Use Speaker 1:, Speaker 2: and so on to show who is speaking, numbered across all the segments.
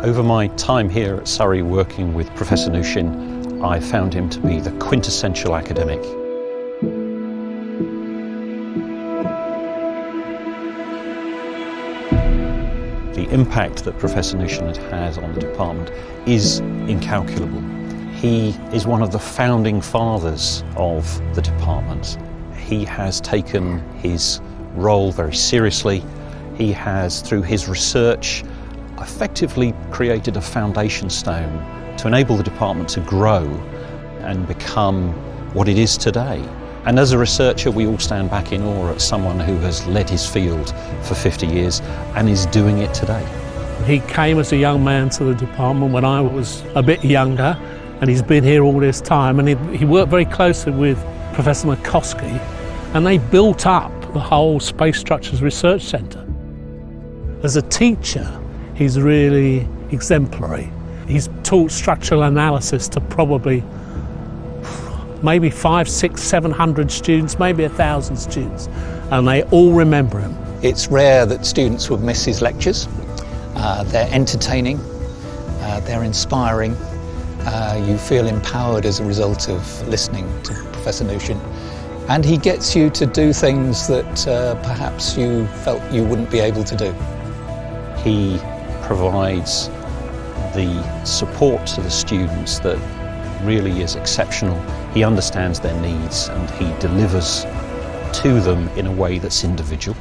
Speaker 1: Over my time here at Surrey working with Professor Nushin, I found him to be the quintessential academic. The impact that Professor Nushin has on the department is incalculable. He is one of the founding fathers of the department. He has taken his role very seriously. He has, through his research, effectively created a foundation stone to enable the department to grow and become what it is today. And as a researcher, we all stand back in awe at someone who has led his field for 50 years and is doing it today.
Speaker 2: He came as a young man to the department when I was a bit younger, and he's been here all this time, and he worked very closely with Professor McCoskey, and they built up the whole Space Structures Research Centre. As a teacher, he's really exemplary. He's taught structural analysis to probably maybe 500, 600, 700 students, maybe 1,000 students, and they all remember him.
Speaker 3: It's rare that students would miss his lectures. They're entertaining, they're inspiring. You feel empowered as a result of listening to Professor Nushin, and he gets you to do things that perhaps you felt you wouldn't be able to do.
Speaker 1: He provides the support to the students that really is exceptional. He understands their needs and he delivers to them in a way that's individual.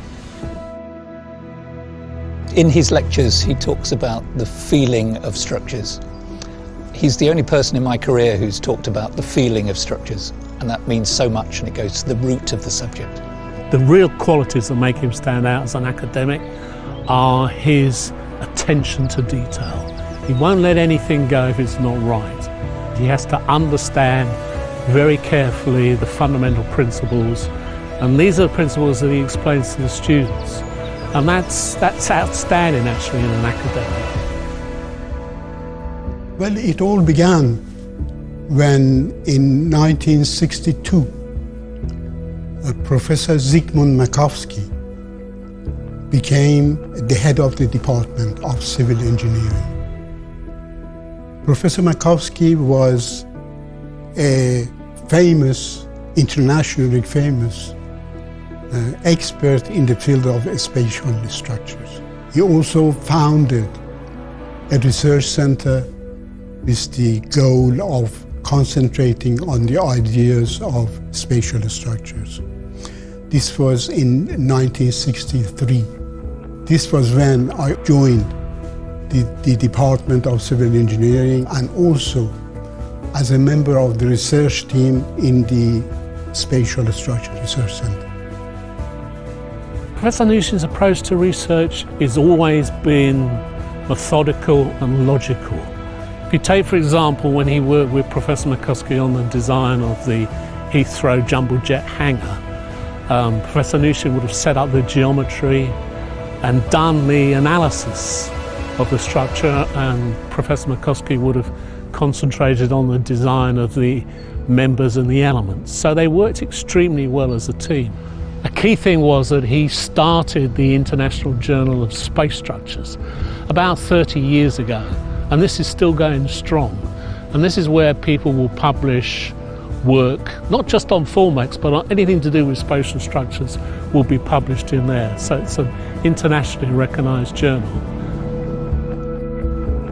Speaker 3: In his lectures, he talks about the feeling of structures. He's the only person in my career who's talked about the feeling of structures, and that means so much, and it goes to the root of the subject.
Speaker 2: The real qualities that make him stand out as an academic are his attention to detail. He won't let anything go if it's not right. He has to understand very carefully the fundamental principles, and these are the principles that he explains to the students. And that's outstanding actually in an academic.
Speaker 4: Well, it all began when in 1962 Professor Zygmunt Makowski became the head of the Department of Civil Engineering. Professor Makowski was a famous, internationally famous expert in the field of spatial structures. He also founded a research center with the goal of concentrating on the ideas of spatial structures. This was in 1963. This was when I joined the Department of Civil Engineering, and also as a member of the research team in the Spatial Structure Research Center.
Speaker 2: Professor Nushin's approach to research has always been methodical and logical. If you take, for example, when he worked with Professor McCoskey on the design of the Heathrow jumbo jet hangar, Professor Nushin would have set up the geometry and done the analysis of the structure, and Professor McCoskey would have concentrated on the design of the members and the elements. So they worked extremely well as a team. A key thing was that he started the International Journal of Space Structures about 30 years ago, and this is still going strong. And this is where people will publish work, not just on formats, but on anything to do with spatial structures will be published in there. So it's an internationally recognised journal.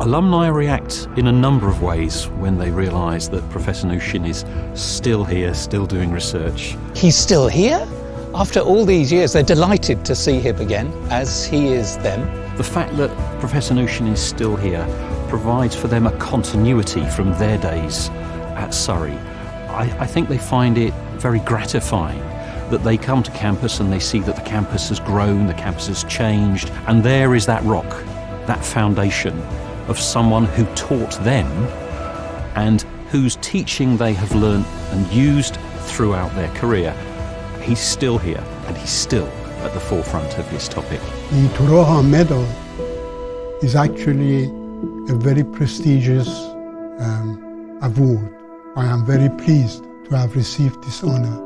Speaker 1: Alumni react in a number of ways when they realise that Professor Nushin is still here, still doing research.
Speaker 3: He's still here? After all these years, they're delighted to see him again, as he is them.
Speaker 1: The fact that Professor Nushin is still here provides for them a continuity from their days at Surrey. I think they find it very gratifying that they come to campus and they see that the campus has grown, the campus has changed, and there is that rock, that foundation of someone who taught them and whose teaching they have learnt and used throughout their career. He's still here and he's still at the forefront of his topic.
Speaker 4: The Toroha medal is actually a very prestigious award. I am very pleased to have received this honor.